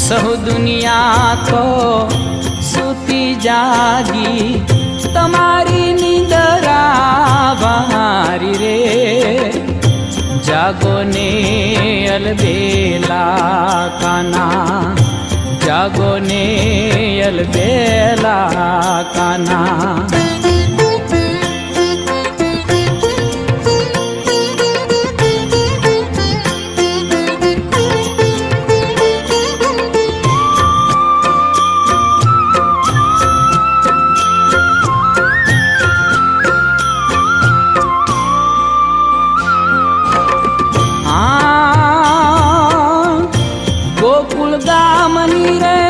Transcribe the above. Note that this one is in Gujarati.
સહુ દુનિયા તો સૂતી જાગી તમારી નિંદરા ભારી રે જાગો ને અલબેલા કાના જાગો ને અલબેલા કાના ગોકુળ ગામની રે